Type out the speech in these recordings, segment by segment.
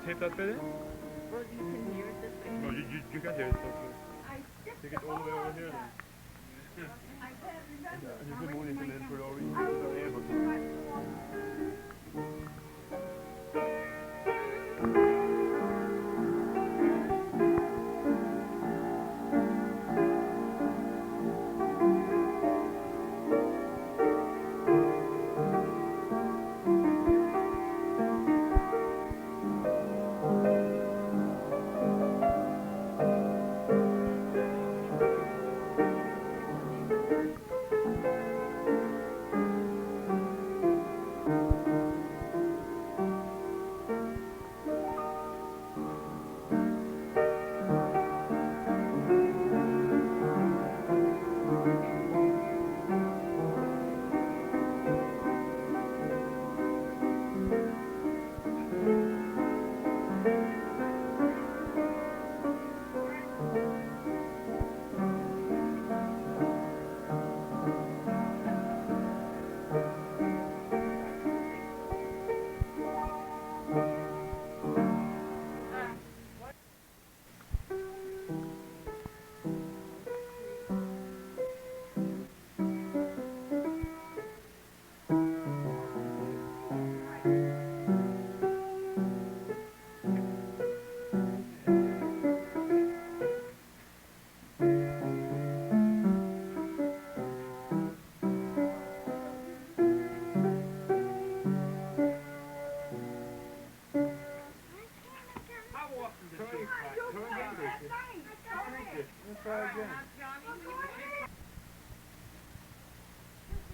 tape that bit in? Well, you can hear it this way. No, you can't hear it. So take it all the way over here then. And you can move it in for all reasons you are able to.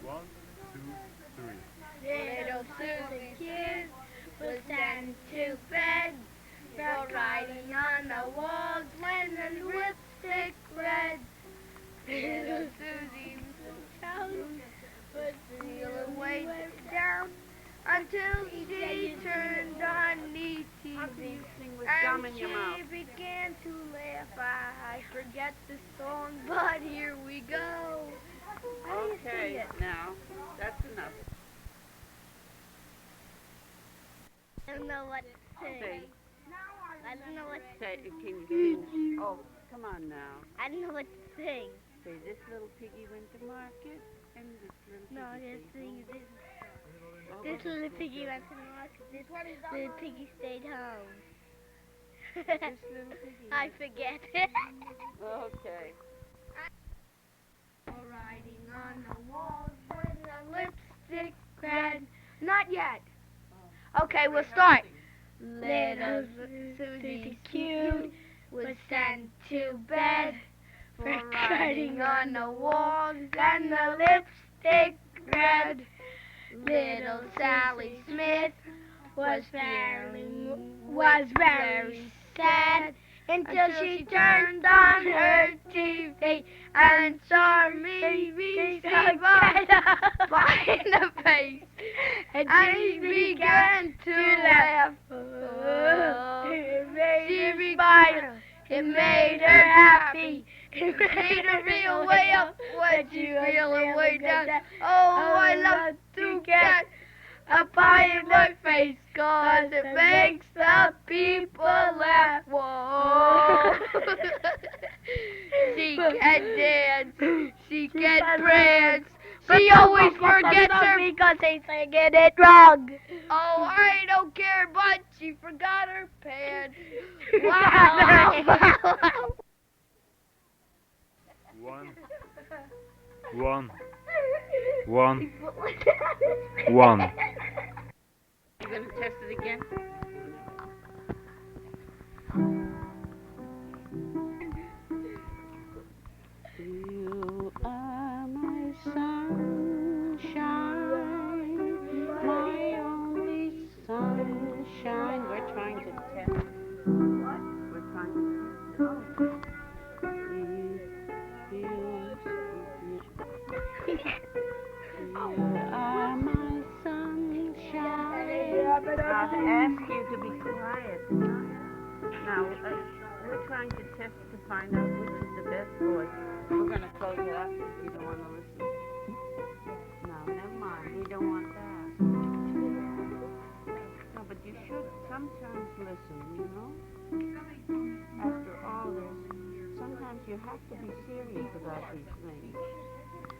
One, two, three. Little Susie Kid was sent to bed for writing on the walls when the lipstick red. Little Susie was feeling way down until she turned on the TV and she began to laugh. I forget the song, but here we go. Okay, now, that's enough. I don't know what to say. I don't know what to Say, can you sing? Oh, come on now. I don't know what to sing. Say, this little piggy went to market, and this little piggy No, stayed home. this little piggy went to the market. This little piggy stayed home. This little piggy. I forget. Okay. Writing on the walls when the lipstick red. Not yet. Okay, we'll start. Little Susie Cute was sent to bed for writing on the walls and the lipstick red. Little Sally Smith was very sad until she turned on her TV and saw me say by the face, and she began to laugh. She smiled. It made her happy. It made her feel way up when she's feeling way down. Oh, I love to get a pie in my face, 'cause it makes the people laugh. Whoa. She can dance, she can prance. She always forgets her because they singing it wrong. Oh, I don't care, but she forgot her pants. Wow. One. You gonna test it again? You are my sunshine, my only sunshine. We're trying to test. What? We're trying to test. You are my sunshine. I'll ask you to be quiet. Now, we're trying to test to find out which is the best voice. We're going to close it up if you don't want to listen. No, never mind. We don't want that. No, but you should sometimes listen, you know? After all this, sometimes you have to be serious about these things.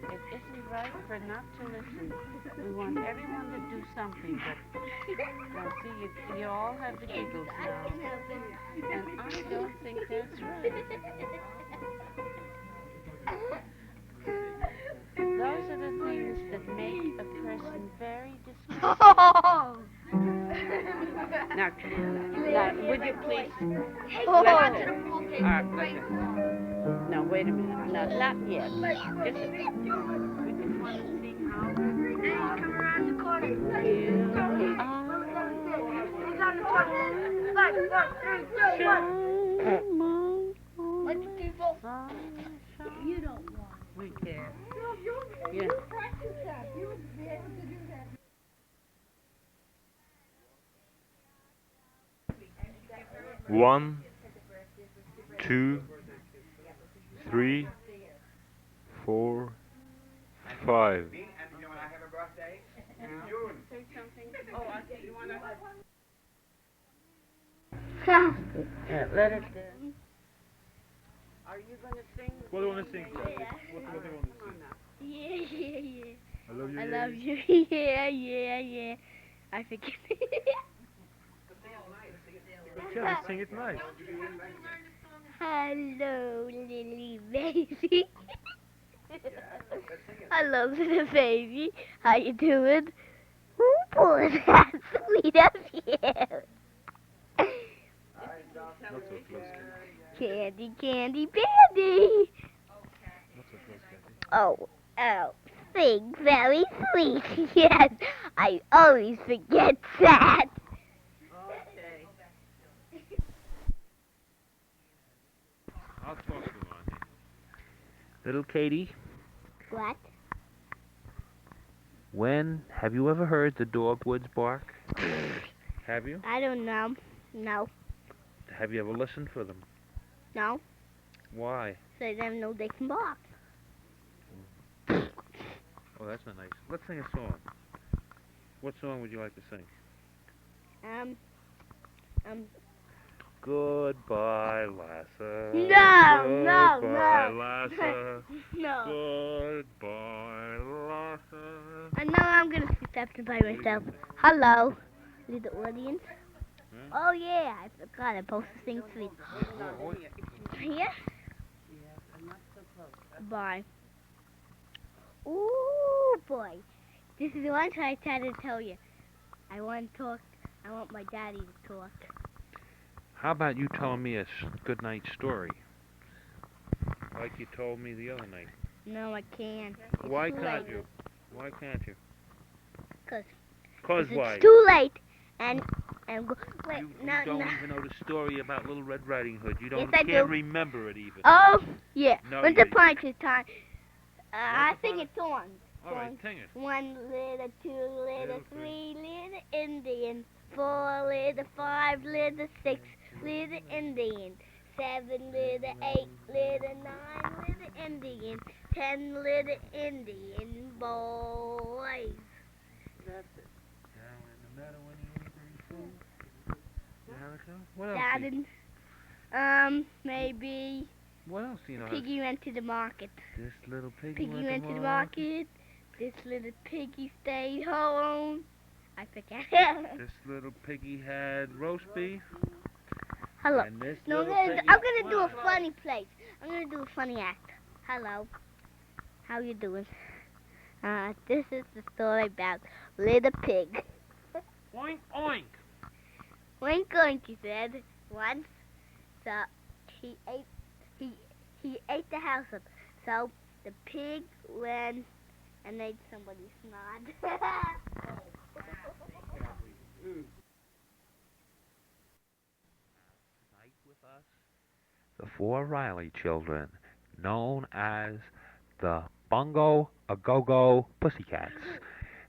It isn't right for not to listen. We want everyone to do something, but now see, you all have the giggles now, and I don't think that's right. Those are the things that make a person very disgusting. Now, would you please? Now, wait a minute. No, not yet. We just want to see how Come around the corner. you are. He's on the corner. 5, 4, 3, 2, 1. Let the people. You don't want. We can. You Yeah. practice that. You would be able to do that. 1, 2, 3, 4, 5. Say something. Oh, okay. You want to? Let it. Are you going to sing? What do you want to sing, Kathy? Yeah. What do you want to Come on sing? now. Yeah. I love you. I yeah, love yeah. you. Yeah. I forget. Kelly, sing it nice. Hello, Lily baby. Hello, little baby. How you doing? Oh boy, that's sweet of you. Not so close, Kathy. Candy. Not so close, Kathy. Oh, sing very sweet. Yes, I always forget that. Okay. I'll talk to him, Auntie. Little Katie, What? when have you ever heard the dogwoods bark? Have you? I don't know. No. Have you ever listened for them? No. Why? So they know they can bark. Oh, that's not nice. Let's sing a song. What song would you like to sing? Goodbye, Lassa. No. Goodbye, Lassa. No. Goodbye, Lassa. I know I'm gonna see something by myself. Hello, to the audience. Hmm? Oh yeah, I forgot. I'm supposed to sing sweet. Here. Bye. Ooh boy, this is the one time I tried to tell you. I want to talk. I want my daddy to talk. How about you telling me a good night story? Like you told me the other night. No, I can't. It's Why too can't late. you? Why can't you? 'Cause Cause why? it's too late. And wait, You no. don't even know the story about Little Red Riding Hood. You Yes, don't I can't do. remember it even. Oh yeah. No, Once you- upon a time. I upon sing a- a song. All right, sing it. 1 little, 2 little, Little 3 little Indian, 4 little, 5 little, 6 little Indian, 7 little, 8 little, 9 little Indian, 10 little Indian boys. That's it. Down in the meadow when he was in school. What else? That do you- and, maybe What else do you know? how to Piggy went to the market. This little piggy Piggy went to the market. This little piggy stayed home. I forget. This little piggy had roast beef. Hello. And this No, little I'm piggy. gonna do a What? funny place. I'm gonna do a funny act. Hello. How you doing? This is the story about little pig. Oink oink. Oink oink, he said once. So he ate the house up. So the pig went and ate somebody's snot. Tonight with us, the 4 Reilly children, known as the Bungo A Go-Go Pussycats.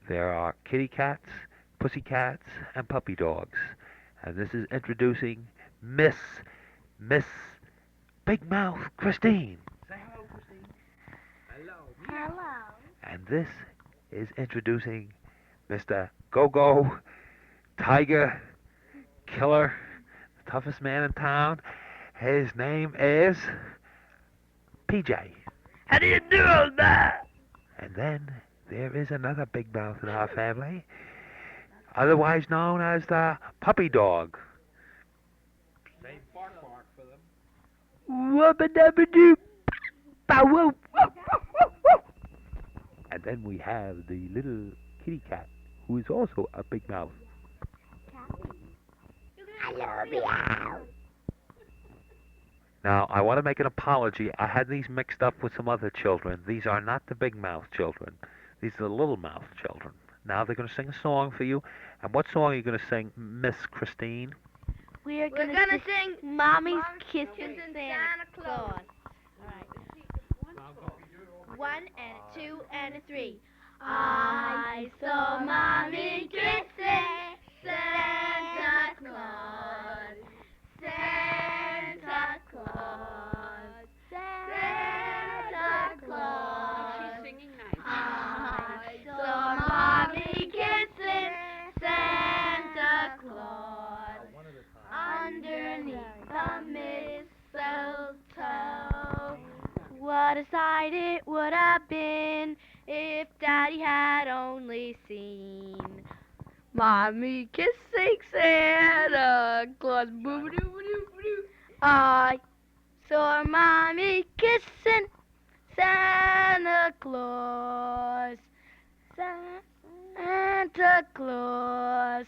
There are kitty cats, pussycats, and puppy dogs. And this is introducing Miss Big Mouth Christine. Say hello, Christine. Hello. Hello. And this is introducing Mr. Go-Go Tiger Killer toughest man in town. His name is PJ. How do you do, old man? And then there is another big mouth in our family, otherwise known as the puppy dog. Say bark bark for them. Wubba-dubba-doo. Bow-wow. And then we have the little kitty cat, who is also a big mouth. I love you. Now, I want to make an apology. I had these mixed up with some other children. These are not the big mouth children. These are the little mouth children. Now they're going to sing a song for you. And what song are you going to sing, Miss Christine? We're gonna sing Mommy's Kissing Santa Claus. Alright. 1 and a 2 and a 3. I saw Mommy kissing Santa Claus. Santa Claus. Santa Claus. She's singing nice. I saw Mommy kissing Santa Claus underneath the mistletoe. What a sight it would have been if Daddy had only seen Mommy kissing Santa Claus. I saw Mommy kissing Santa Claus. Santa Claus.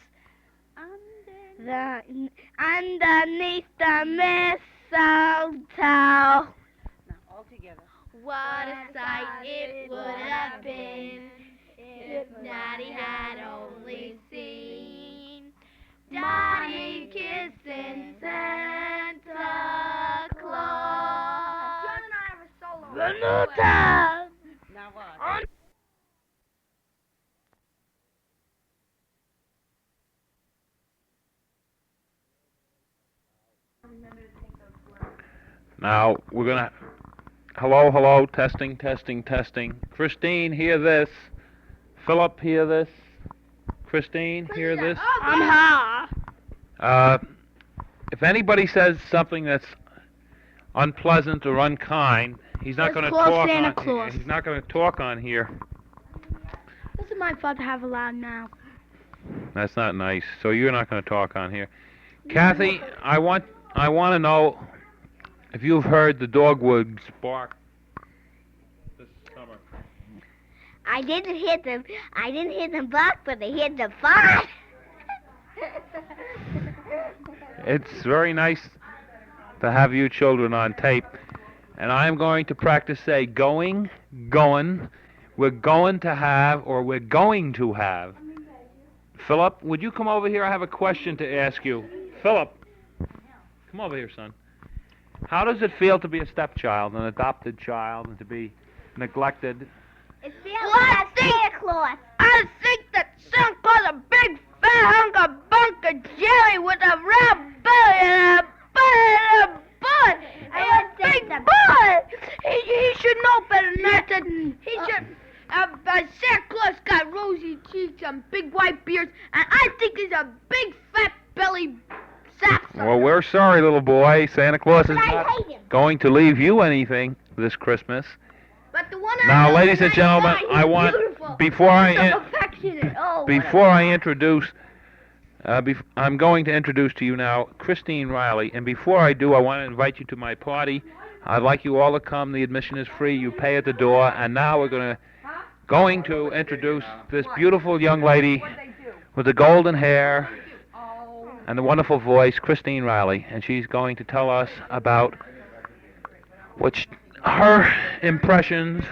Underneath the mistletoe. Now, all together. What a sight it would have been if Daddy had only seen Daddy kissing Santa Claus. John and I have a solo. Venuta. Now what? Now, we're going to... Hello, hello, testing, testing, testing. Christine, hear this. Philip, hear this. Christine, hear this. I'm here. If anybody says something that's unpleasant or unkind, he's not Let's going to call talk Santa on. Claus. He's not going to talk on here. Doesn't my father have a loud mouth? That's not nice. So you're not going to talk on here. Kathy, I want to know if you've heard the dogwoods bark this summer. I didn't hear them bark, but I heard them fart. It's very nice to have you children on tape. And I'm going to practice say going, we're going to have, or we're going to have. Philip, would you come over here? I have a question to ask you. Philip, come over here, son. How does it feel to be a stepchild, an adopted child, and to be neglected? It feels like Santa Claus. I think that Santa Claus is a big fat hunk of bunk of jelly with a round belly and a butt and a big butt. He should know better than that. He should. Santa Claus got rosy cheeks and big white beards, and I think he's a big fat belly sapsucker. Well, we're sorry, little boy. Santa Claus is But I not hate him. going to leave you anything this Christmas. But the one Now, I ladies and gentlemen, I want before I introduce, I'm going to introduce to you now Christine Reilly. And before I do, I want to invite you to my party. I'd like you all to come. The admission is free. You pay at the door. And now we're going to introduce this beautiful young lady with the golden hair and the wonderful voice, Christine Reilly. And she's going to tell us about her impressions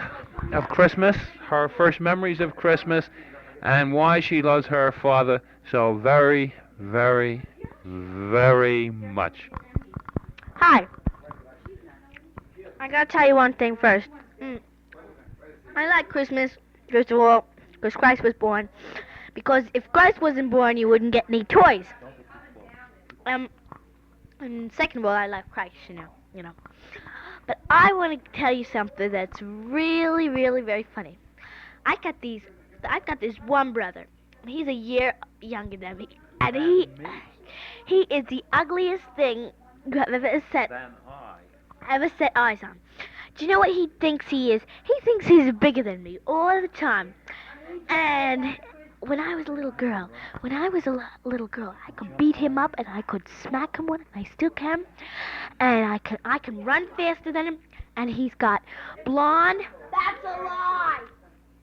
of Christmas, her first memories of Christmas, and why she loves her father so very, very, very much. Hi. I gotta tell you one thing first. I like Christmas, first of all, because Christ was born. Because if Christ wasn't born, you wouldn't get any toys. And second of all, I like Christ, you know. But I want to tell you something that's really, really very funny. I got this one brother. He's a year younger than me. and he is the ugliest thing you have ever set eyes on. Do you know what he thinks he is? He thinks he's bigger than me all the time. And when I was a little girl, I could beat him up and I could smack him one, and I still can. And I can run faster than him. And he's got blonde. That's a lie.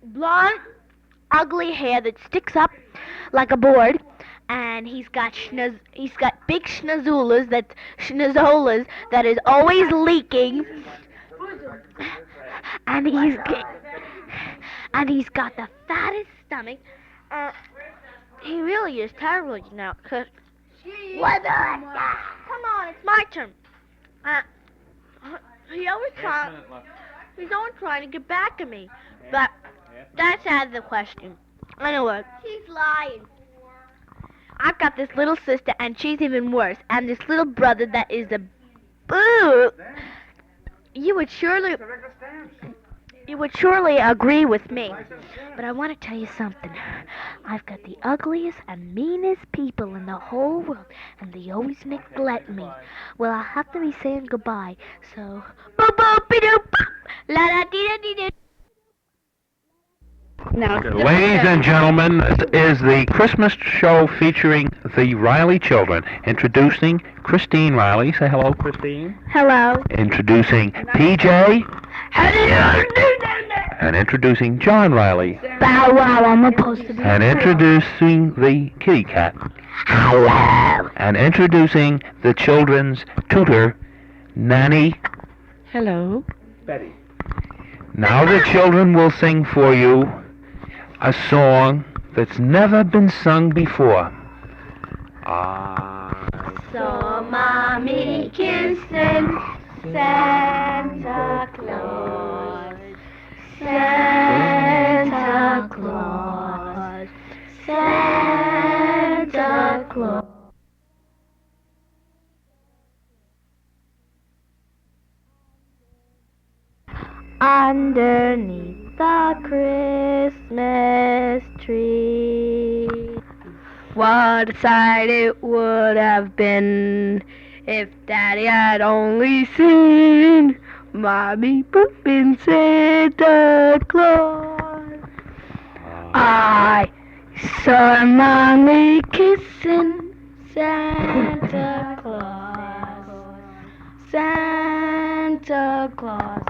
Blonde, ugly hair that sticks up like a board. And he's got big schnozolas that is always leaking. And he's got the fattest stomach. He really is terrible, you know. Come on, it's my turn. He's always trying to get back at me, but that's out of the question. Anyway, he's lying. I've got this little sister, and she's even worse, and this little brother that is a boo. You would surely agree with me. But I want to tell you something. I've got the ugliest and meanest people in the whole world, and they always neglect me. Well, I'll have to be saying goodbye. So, boop boop be doop la da dee da dee doo. Now, Ladies and gentlemen, this is the Christmas show featuring the Reilly children. Introducing Christine Reilly. Say hello, Christine. Hello. Introducing PJ. How do you do that? And introducing John Reilly. Bow wow, I'm supposed to be. And introducing the kitty cat. Hello. And introducing the children's tutor, Nanny. hello. Betty. Now the children will sing for you a song that's never been sung before. I saw Mommy kissing Santa Claus. Santa Claus. Santa Claus. Underneath the Christmas tree. What a sight it would have been if Daddy had only seen Mommy pooping Santa Claus. I saw Mommy kissing Santa Claus. Santa Claus.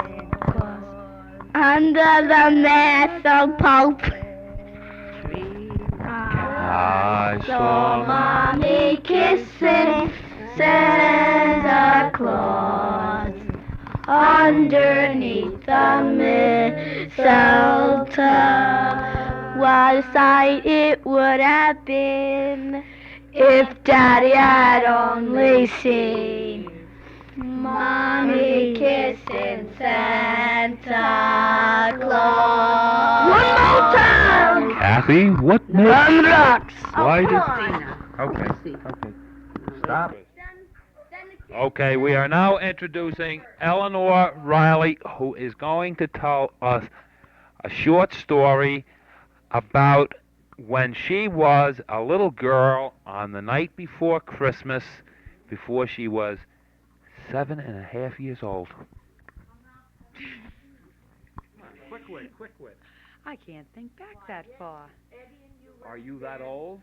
Under the mistletoe tree, I saw Mommy kissing Santa Claus underneath the mistletoe. What a sight it would have been if Daddy had only seen Mommy kissing Santa Claus. One more time. Kathy, what makes... Rocks. Why did... Okay. Okay. Stop. Okay, we are now introducing Eleanor Reilly, who is going to tell us a short story about when she was a little girl on the night before Christmas, before she was 7.5 years old. Quick wit. I can't think back that far. Are you that old?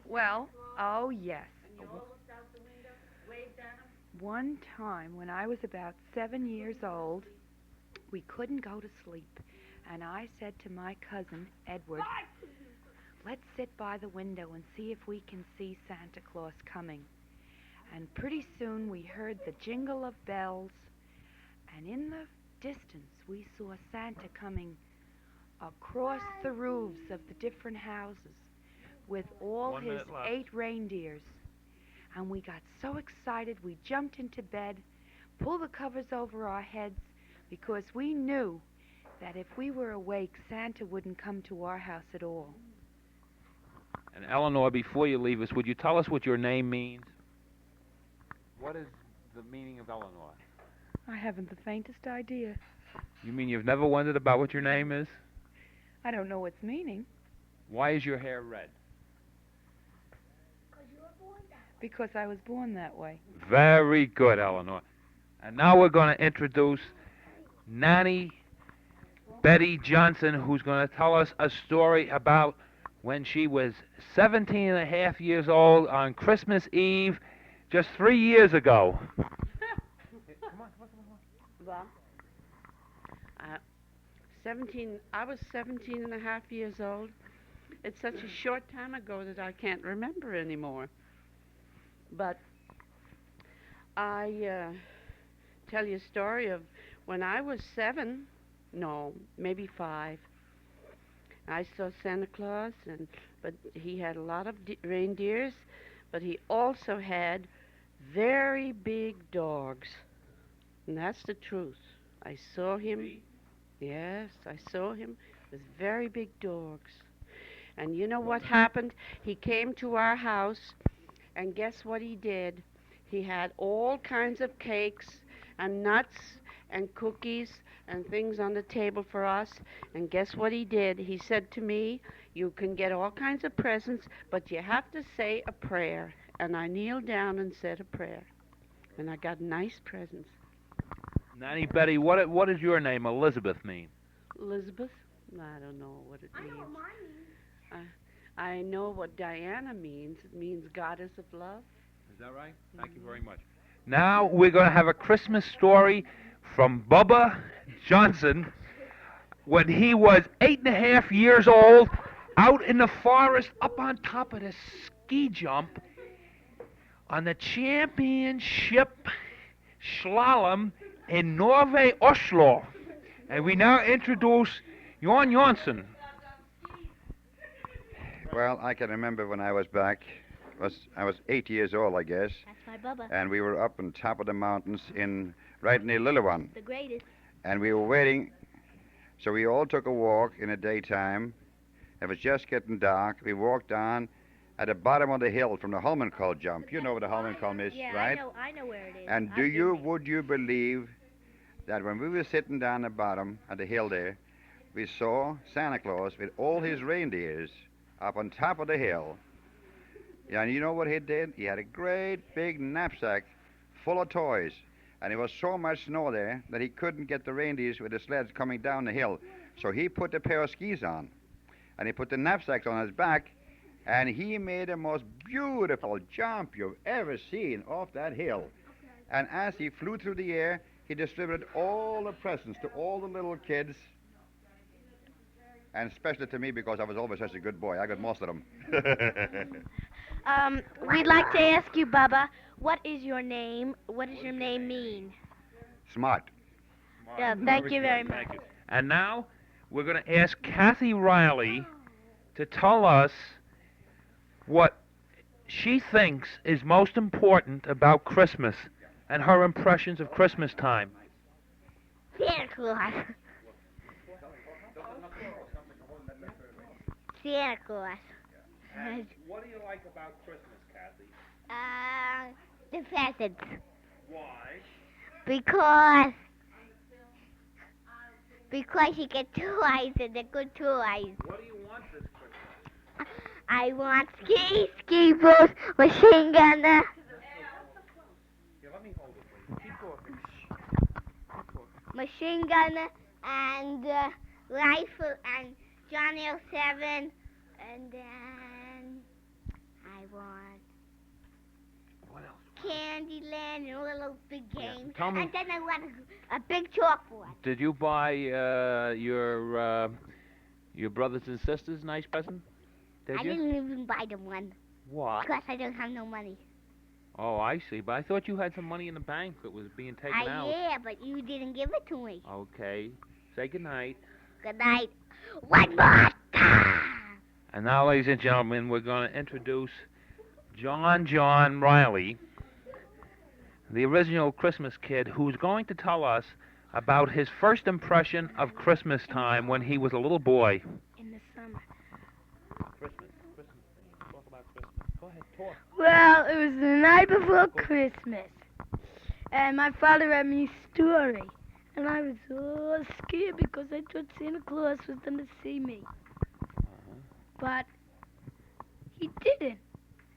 Well, oh yes. One time when I was about 7 years old, we couldn't go to sleep, and I said to my cousin, Edward, let's sit by the window and see if we can see Santa Claus coming. And pretty soon we heard the jingle of bells, and in the distance we saw Santa coming across the roofs of the different houses with all his 8 reindeers. And we got so excited we jumped into bed, pulled the covers over our heads, because we knew that if we were awake, Santa wouldn't come to our house at all. And Eleanor, before you leave us, would you tell us what your name means? What is the meaning of Eleanor? I haven't the faintest idea. You mean you've never wondered about what your name is? I don't know its meaning. Why is your hair red? Because I was born that way. Very good, Eleanor. And now we're going to introduce Nanny Betty Johnson, who's going to tell us a story about when she was 17 and a half years old on Christmas Eve just 3 years ago. Well, uh, 17. I was 17 and a half years old. It's such a short time ago that I can't remember anymore. But I tell you a story of when I was 7, no, maybe 5. I saw Santa Claus, but he had a lot of reindeers, but he also had very big dogs, and that's the truth. I saw him. Yes, I saw him with very big dogs. And you know what happened? He came to our house, and guess what he did? He had all kinds of cakes and nuts and cookies and things on the table for us. And guess what he did? He said to me, "You can get all kinds of presents, but you have to say a prayer." And I kneeled down and said a prayer. And I got nice presents. Nanny Betty, what does your name, Elizabeth, mean? Elizabeth? I don't know what it means. I know what Diana means. It means goddess of love. Is that right? Thank you very much. Now we're going to have a Christmas story from Bubba Johnson when he was 8.5 years old out in the forest up on top of the ski jump on the championship slalom in Norway, Oslo. And we now introduce Jon Jonsson. Well, I can remember when I was back. I was 8 years old, I guess. That's my Bubba. And we were up on top of the mountains right near Lillevann. The greatest. And we were waiting. So we all took a walk in the daytime. It was just getting dark. We walked on at the bottom of the hill from the Holmenkoll jump. You know where the Holmenkoll is, Yeah, right? I know where it is. And would you believe that when we were sitting down the bottom of the hill there, we saw Santa Claus with all his reindeers up on top of the hill. Yeah, and you know what he did? He had a great big knapsack full of toys. And there was so much snow there that he couldn't get the reindeers with the sleds coming down the hill. So he put a pair of skis on. And he put the knapsacks on his back. And he made the most beautiful jump you've ever seen off that hill. And as he flew through the air, he distributed all the presents to all the little kids. And especially to me because I was always such a good boy. I got most of them. We'd like to ask you, Bubba, what is your name? What does your name mean? Smart. Yeah, thank you very much. Thank you. And now we're going to ask Kathy Reilly to tell us what she thinks is most important about Christmas and her impressions of Christmas time. Santa Claus. Santa Claus. And what do you like about Christmas, Kathy? The pheasants. Why? Because you get toys and they're good toys. What do you want this Christmas? I want ski boots, machine gunner. Here, let me hold it, please. Keep talking. Machine gunner and rifle and Johnny 07 and then I want What else? Candyland and little big Yeah, games. tell me- And then I want a big chalkboard. Did you buy your brothers and sisters nice present? Did I you? didn't even buy them one What? because I don't have no money. Oh, I see. But I thought you had some money in the bank that was being taken out. Yeah, but you didn't give it to me. Okay. Say goodnight. Good night. One more time. And now, ladies and gentlemen, we're going to introduce John Reilly, the original Christmas kid, who's going to tell us about his first impression of Christmas time when he was a little boy. In the summer. Christmas. Talk about Christmas. Go ahead, talk. Well, it was the night before Christmas, and my father read me a story, and I was so scared because I thought Santa Claus was going to see me. But he didn't,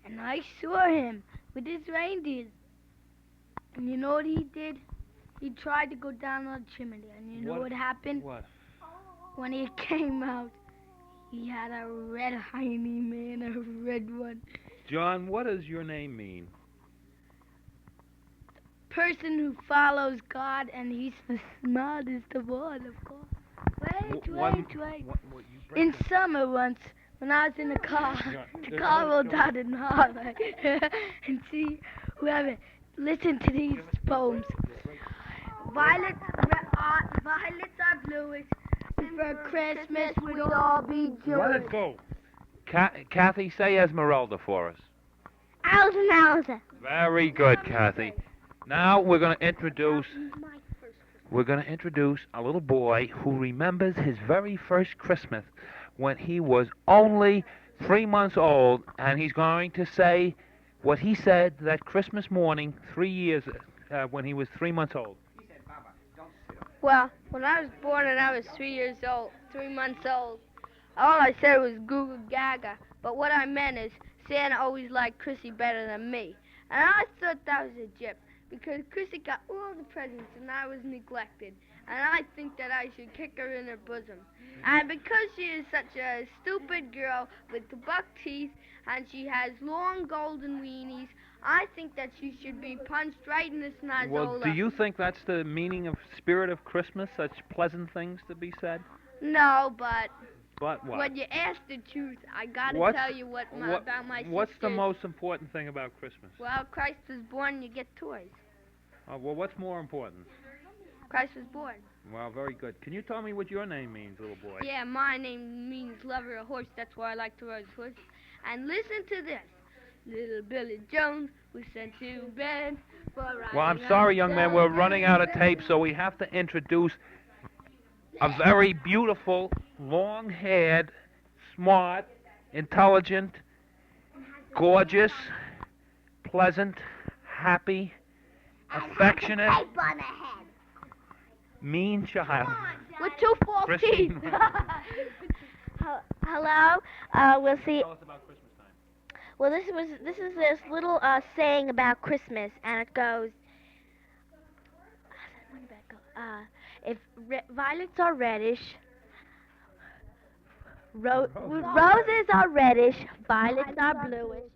and I saw him with his reindeers. And you know what he did? He tried to go down the chimney, and you know what happened? What? When he came out, he had a red hiney man, a red one. John, what does your name mean? Person who follows God, and he's the smartest of all, of course. Wait. In summer once, when I was in the car, the car rolled down in the harbor. And see, whoever, listen to these poems. Violets are bluish, and for Christmas we'd all be Let it Jewish. go. Kathy, say Esmeralda for us. Elsa. Very good, Kathy. Now we're going to introduce a little boy who remembers his very first Christmas when he was only 3 months old, and he's going to say what he said that Christmas morning 3 years when he was 3 months old. Well, when I was born and I was 3 months old, all I said was Goo Goo Gaga. But what I meant is Santa always liked Chrissy better than me. And I thought that was a jip, because Chrissy got all the presents and I was neglected. And I think that I should kick her in her bosom. And because she is such a stupid girl with the buck teeth and she has long golden weenies, I think that she should be punched right in the snozola. Well, do you think that's the meaning of spirit of Christmas, such pleasant things to be said? No, but But what? when you ask the truth, I gotta tell you about my What's the sisters. most important thing about Christmas? Well, Christ was born, you get toys. Well, what's more important? Christ was born. Well, very good. Can you tell me what your name means, little boy? Yeah, my name means lover of horse. That's why I like to ride horse. And listen to this. Little Billy Jones was sent to bed for riding. Well, I'm sorry, young man. We're running out of tape, so we have to introduce a very beautiful, long-haired, smart, intelligent, gorgeous, pleasant, happy, affectionate, Tape on the head. mean child. With two false teeth. Christine. Hello. We'll see. Tell us about Christmas time. Well, this is this little saying about Christmas, and it goes. If violets are reddish, roses are reddish, violets are bluish.